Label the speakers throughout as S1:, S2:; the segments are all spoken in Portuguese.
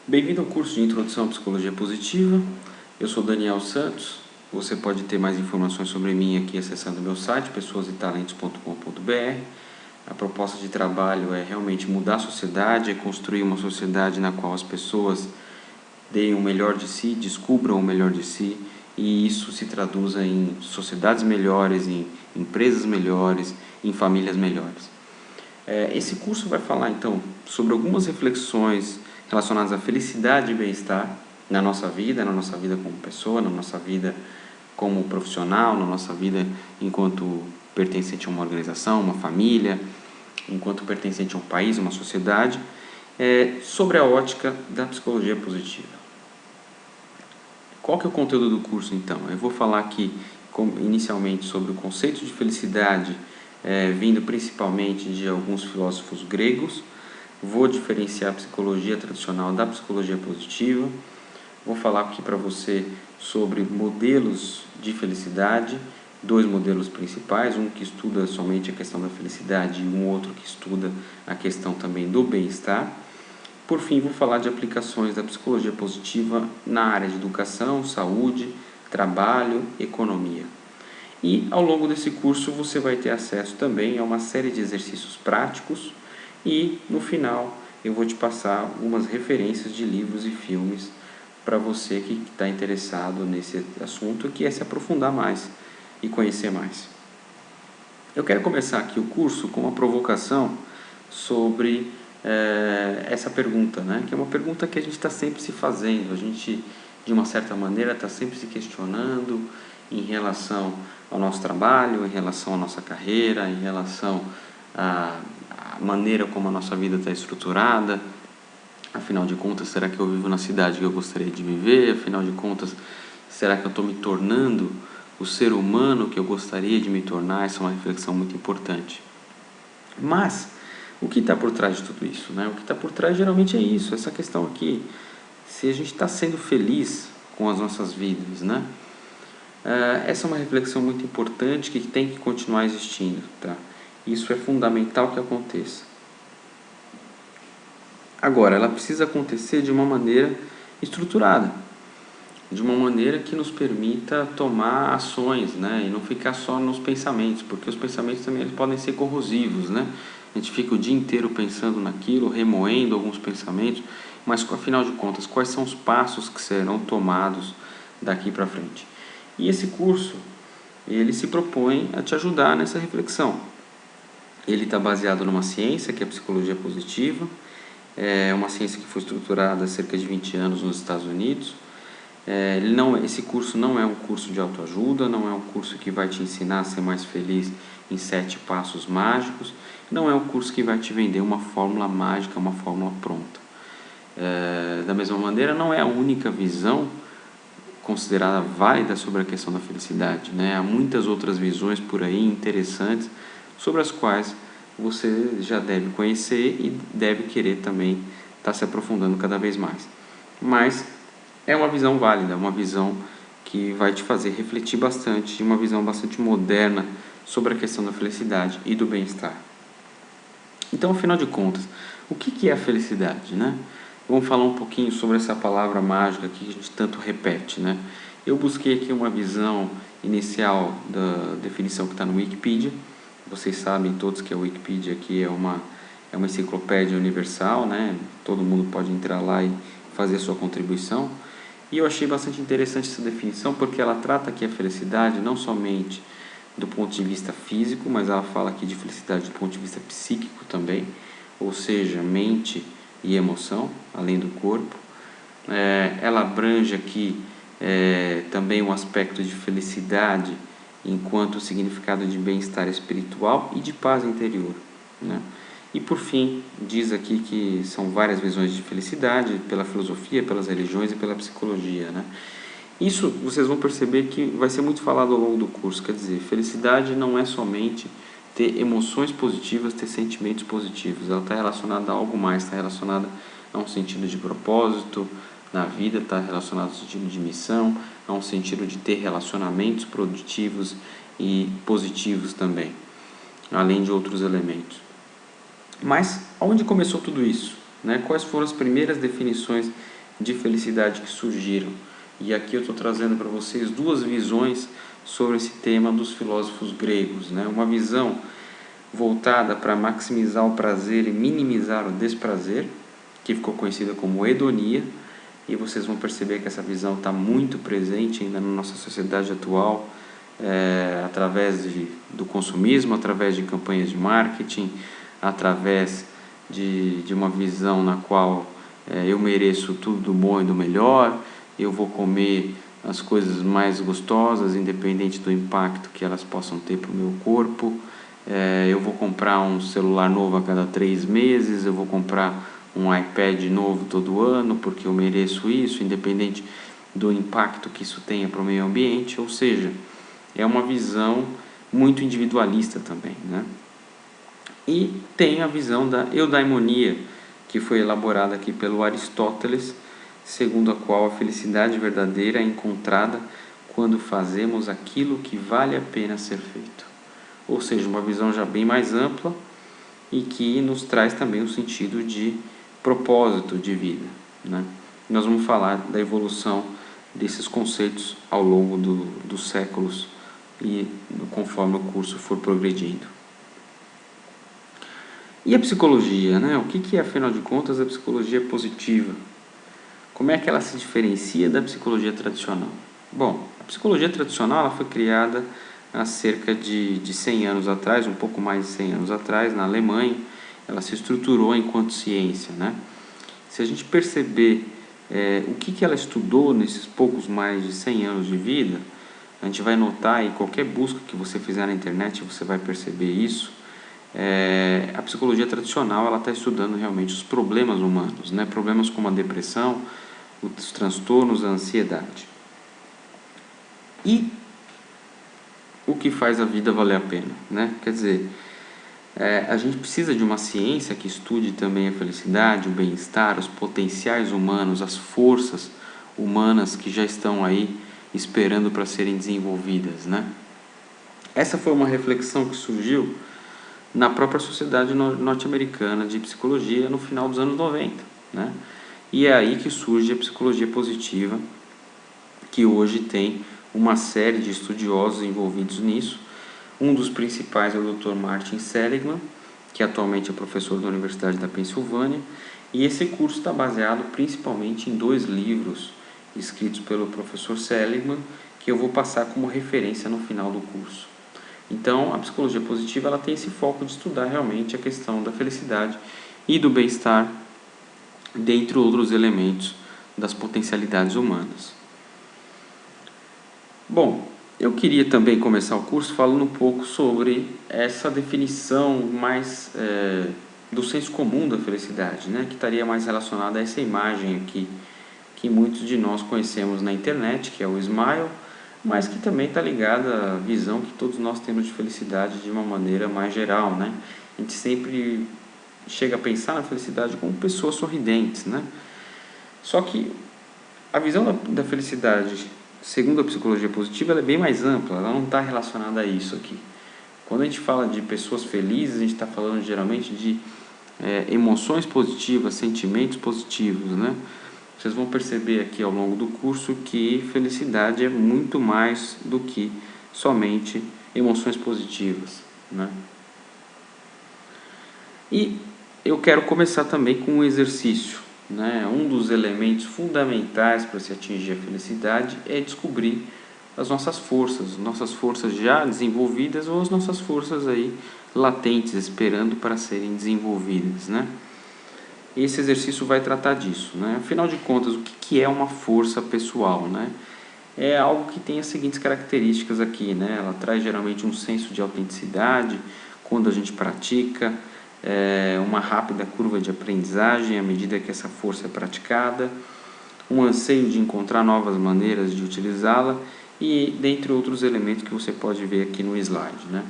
S1: Bem-vindo ao curso de Introdução à Psicologia Positiva. Eu sou Daniel Santos. Você pode ter mais informações sobre mim aqui acessando meu site, pessoasetalentos.com.br. A proposta de trabalho é realmente mudar a sociedade, é construir uma sociedade na qual as pessoas deem o melhor de si, descubram o melhor de si, e isso se traduza em sociedades melhores, em empresas melhores, em famílias melhores. Esse curso vai falar então sobre algumas reflexões relacionadas à felicidade e bem-estar na nossa vida como pessoa, na nossa vida como profissional, na nossa vida enquanto pertencente a uma organização, uma família, enquanto pertencente a um país, uma sociedade, sobre a ótica da psicologia positiva. Qual que é o conteúdo do curso então? Eu vou falar aqui inicialmente sobre o conceito de felicidade, vindo principalmente de alguns filósofos gregos. Vou diferenciar a psicologia tradicional da psicologia positiva. Vou falar aqui para você sobre modelos de felicidade, dois modelos principais, um que estuda somente a questão da felicidade e um outro que estuda a questão também do bem-estar. Por fim, vou falar de aplicações da psicologia positiva na área de educação, saúde, trabalho, economia. E ao longo desse curso você vai ter acesso também a uma série de exercícios práticos e no final eu vou te passar algumas referências de livros e filmes para você que está interessado nesse assunto e quer se aprofundar mais e conhecer mais. Eu quero começar aqui o curso com uma provocação sobre essa pergunta, né? Que é uma pergunta que a gente está sempre se fazendo, a gente de uma certa maneira está sempre se questionando em relação ao nosso trabalho, em relação à nossa carreira, em relação à maneira como a nossa vida está estruturada. Afinal de contas, será que eu vivo na cidade que eu gostaria de viver? Afinal de contas, será que eu estou me tornando o ser humano que eu gostaria de me tornar? Essa é uma reflexão muito importante. Mas, o que está por trás de tudo isso, né? O que está por trás geralmente é isso, essa questão aqui. Se a gente está sendo feliz com as nossas vidas, né? Essa é uma reflexão muito importante que tem que continuar existindo, tá? Isso é fundamental que aconteça. Agora, ela precisa acontecer de uma maneira estruturada, de uma maneira que nos permita tomar ações, né? E não ficar só nos pensamentos, porque os pensamentos também eles podem ser corrosivos, né? A gente fica o dia inteiro pensando naquilo, remoendo alguns pensamentos, mas afinal de contas, quais são os passos que serão tomados daqui para frente? E esse curso, ele se propõe a te ajudar nessa reflexão. Ele está baseado numa ciência, que é a psicologia positiva. É uma ciência que foi estruturada há cerca de 20 anos nos Estados Unidos. Esse curso não é um curso de autoajuda, não é um curso que vai te ensinar a ser mais feliz em 7 passos mágicos, não é um curso que vai te vender uma fórmula mágica, uma fórmula pronta. Da mesma maneira, não é a única visão considerada válida sobre a questão da felicidade, né? Há muitas outras visões por aí interessantes sobre as quais você já deve conhecer e deve querer também estar se aprofundando cada vez mais. Mas é uma visão válida, uma visão que vai te fazer refletir bastante, uma visão bastante moderna sobre a questão da felicidade e do bem-estar. Então, afinal de contas, o que é a felicidade, né? Vamos falar um pouquinho sobre essa palavra mágica que a gente tanto repete, né? Eu busquei aqui uma visão inicial da definição que está no Wikipedia. Vocês sabem todos que a Wikipedia aqui é uma enciclopédia universal, né? Todo mundo pode entrar lá e fazer a sua contribuição. E eu achei bastante interessante essa definição porque ela trata aqui a felicidade não somente do ponto de vista físico, mas ela fala aqui de felicidade do ponto de vista psíquico também, ou seja, mente e emoção, além do corpo. Ela abrange aqui também um aspecto de felicidade enquanto significado de bem-estar espiritual e de paz interior, né? E por fim, diz aqui que são várias visões de felicidade pela filosofia, pelas religiões e pela psicologia, né? Isso vocês vão perceber que vai ser muito falado ao longo do curso, quer dizer, felicidade não é somente ter emoções positivas, ter sentimentos positivos, ela está relacionada a algo mais, está relacionada a um sentido de propósito na vida, está relacionada a um sentido de missão, a um sentido de ter relacionamentos produtivos e positivos também, além de outros elementos. Mas, onde começou tudo isso, né? Quais foram as primeiras definições de felicidade que surgiram. E aqui eu estou trazendo para vocês duas visões sobre esse tema dos filósofos gregos, né? Uma visão voltada para maximizar o prazer e minimizar o desprazer, que ficou conhecida como hedonia, e vocês vão perceber que essa visão está muito presente ainda na nossa sociedade atual, através do consumismo, através de campanhas de marketing, através de uma visão na qual eu mereço tudo do bom e do melhor, eu vou comer as coisas mais gostosas, independente do impacto que elas possam ter para o meu corpo, eu vou comprar um celular novo a cada 3 meses, eu vou comprar um iPad novo todo ano, porque eu mereço isso, independente do impacto que isso tenha para o meio ambiente. Ou seja, é uma visão muito individualista também, né? E tem a visão da eudaimonia, que foi elaborada aqui pelo Aristóteles, segundo a qual a felicidade verdadeira é encontrada quando fazemos aquilo que vale a pena ser feito. Ou seja, uma visão já bem mais ampla e que nos traz também o sentido de propósito de vida, né? Nós vamos falar da evolução desses conceitos ao longo dos séculos e conforme o curso for progredindo. E a psicologia, né? O que é, afinal de contas, a psicologia positiva? Como é que ela se diferencia da psicologia tradicional? Bom, a psicologia tradicional ela foi criada há cerca de 100 anos atrás, um pouco mais de 100 anos atrás, na Alemanha. Ela se estruturou enquanto ciência, né? Se a gente perceber o que ela estudou nesses poucos mais de 100 anos de vida, a gente vai notar, e qualquer busca que você fizer na internet você vai perceber isso, a psicologia tradicional ela está estudando realmente os problemas humanos, né? Problemas como a depressão, os transtornos, a ansiedade. E o que faz a vida valer a pena, né? Quer dizer, a gente precisa de uma ciência que estude também a felicidade, o bem-estar, os potenciais humanos, as forças humanas que já estão aí esperando para serem desenvolvidas, né? Essa foi uma reflexão que surgiu na própria Sociedade Norte-Americana de Psicologia no final dos anos 90, né? E é aí que surge a psicologia positiva, que hoje tem uma série de estudiosos envolvidos nisso. Um dos principais é o Dr. Martin Seligman, que atualmente é professor da Universidade da Pensilvânia, e esse curso está baseado principalmente em 2 livros escritos pelo professor Seligman, que eu vou passar como referência no final do curso. Então, a psicologia positiva ela tem esse foco de estudar realmente a questão da felicidade e do bem-estar, dentre outros elementos das potencialidades humanas. Bom, eu queria também começar o curso falando um pouco sobre essa definição mais do senso comum da felicidade, né? Que estaria mais relacionada a essa imagem aqui, que muitos de nós conhecemos na internet, que é o smile, mas que também está ligada à visão que todos nós temos de felicidade de uma maneira mais geral, né? A gente sempre chega a pensar na felicidade como pessoas sorridentes, né? Só que a visão da felicidade, segundo a psicologia positiva, ela é bem mais ampla, ela não está relacionada a isso aqui. Quando a gente fala de pessoas felizes, a gente está falando geralmente de emoções positivas, sentimentos positivos, né? Vocês vão perceber aqui ao longo do curso que felicidade é muito mais do que somente emoções positivas, né? E eu quero começar também com um exercício, né? Um dos elementos fundamentais para se atingir a felicidade é descobrir as nossas forças já desenvolvidas ou as nossas forças aí latentes, esperando para serem desenvolvidas, né? Esse exercício vai tratar disso, né? Afinal de contas, o que é uma força pessoal, né? É algo que tem as seguintes características aqui, né? Ela traz geralmente um senso de autenticidade quando a gente pratica, uma rápida curva de aprendizagem à medida que essa força é praticada, um anseio de encontrar novas maneiras de utilizá-la e dentre outros elementos que você pode ver aqui no slide, né?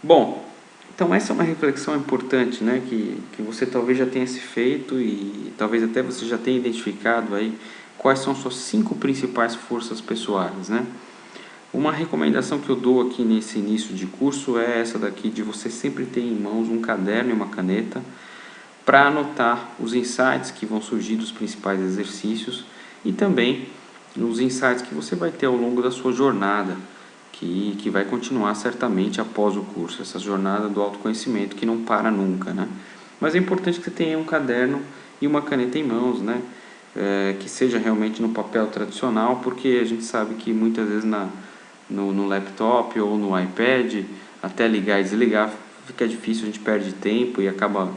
S1: Bom, então essa é uma reflexão importante, né, que você talvez já tenha se feito e talvez até você já tenha identificado aí quais são suas 5 principais forças pessoais, né? Uma recomendação que eu dou aqui nesse início de curso é essa daqui, de você sempre ter em mãos um caderno e uma caneta, para anotar os insights que vão surgir dos principais exercícios e também os insights que você vai ter ao longo da sua jornada, que vai continuar certamente após o curso, essa jornada do autoconhecimento que não para nunca, né? Mas é importante que você tenha um caderno e uma caneta em mãos, né? Que seja realmente no papel tradicional, porque a gente sabe que muitas vezes no laptop ou no iPad, até ligar e desligar, fica difícil, a gente perde tempo e acaba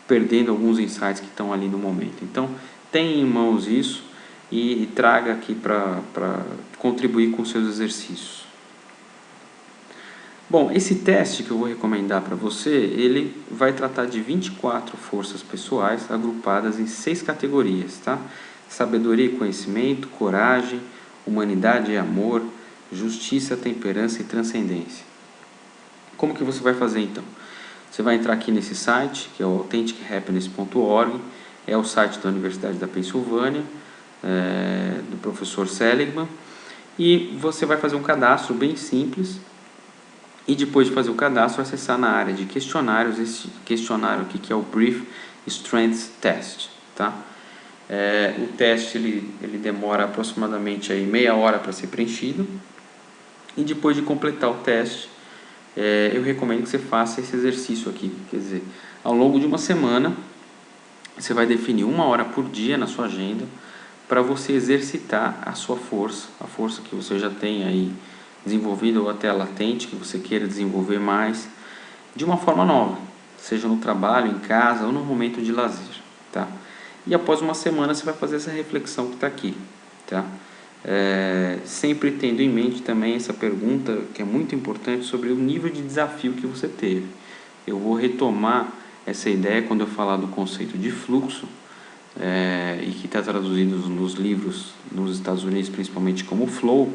S1: perdendo alguns insights que estão ali no momento. Então, tenha em mãos isso e traga aqui para contribuir com os seus exercícios. Bom, esse teste que eu vou recomendar para você, ele vai tratar de 24 forças pessoais agrupadas em 6 categorias, tá? Sabedoria e conhecimento, coragem, humanidade e amor, justiça, temperança e transcendência. Como que você vai fazer então? Você vai entrar aqui nesse site, que é o AuthenticHappiness.org, é o site da Universidade da Pensilvânia, do professor Seligman, e você vai fazer um cadastro bem simples, e depois de fazer o cadastro, acessar na área de questionários, esse questionário aqui que é o Brief Strengths Test, tá? O teste ele demora aproximadamente aí meia hora para ser preenchido, e depois de completar o teste, eu recomendo que você faça esse exercício aqui, quer dizer, ao longo de uma semana, você vai definir 1 hora por dia na sua agenda para você exercitar a sua força, a força que você já tem aí desenvolvida ou até latente, que você queira desenvolver mais, de uma forma nova, seja no trabalho, em casa ou no momento de lazer, tá? E após uma semana você vai fazer essa reflexão que está aqui, tá? Sempre tendo em mente também essa pergunta que é muito importante sobre o nível de desafio que você teve. Eu vou retomar essa ideia quando eu falar do conceito de fluxo, e que está traduzido nos livros nos Estados Unidos principalmente como flow,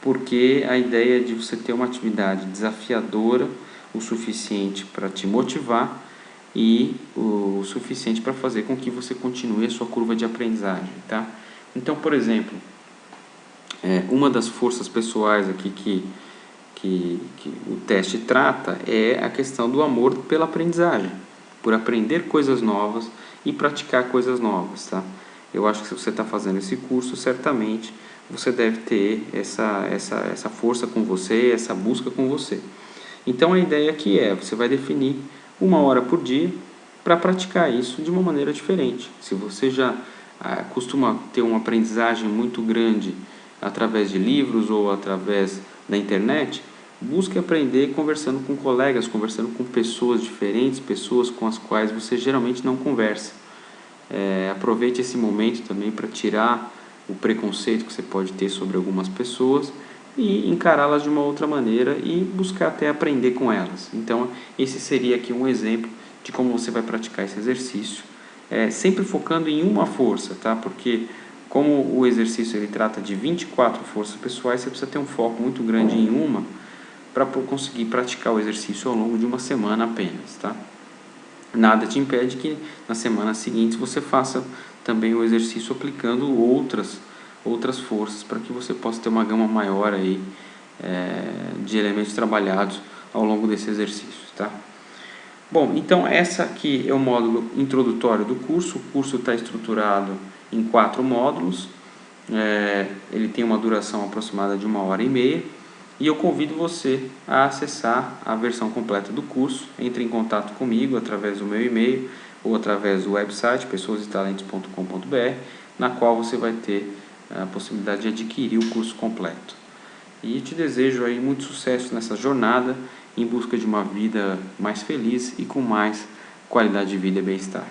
S1: porque a ideia é de você ter uma atividade desafiadora o suficiente para te motivar e o suficiente para fazer com que você continue a sua curva de aprendizagem, tá? Então, por exemplo, uma das forças pessoais aqui que o teste trata é a questão do amor pela aprendizagem, por aprender coisas novas e praticar coisas novas, tá? Eu acho que se você está fazendo esse curso, certamente você deve ter essa força com você, essa busca com você. Então a ideia aqui você vai definir 1 hora por dia para praticar isso de uma maneira diferente. Se você já costuma ter uma aprendizagem muito grande através de livros ou através da internet, busque aprender conversando com colegas, conversando com pessoas diferentes, pessoas com as quais você geralmente não conversa. Aproveite esse momento também para tirar o preconceito que você pode ter sobre algumas pessoas e encará-las de uma outra maneira e buscar até aprender com elas. Então, esse seria aqui um exemplo de como você vai praticar esse exercício, sempre focando em uma força, tá? Porque como o exercício ele trata de 24 forças pessoais, você precisa ter um foco muito grande em uma para conseguir praticar o exercício ao longo de uma semana apenas, tá? Nada te impede que na semana seguinte você faça também o exercício aplicando outras forças para que você possa ter uma gama maior aí, de elementos trabalhados ao longo desse exercício, tá? Bom, então essa aqui é o módulo introdutório do curso. O curso está estruturado em 4 módulos, ele tem uma duração aproximada de 1h30 e eu convido você a acessar a versão completa do curso. Entre em contato comigo através do meu e-mail ou através do website pessoasetalentos.com.br, na qual você vai ter a possibilidade de adquirir o curso completo. E te desejo aí muito sucesso nessa jornada em busca de uma vida mais feliz e com mais qualidade de vida e bem-estar.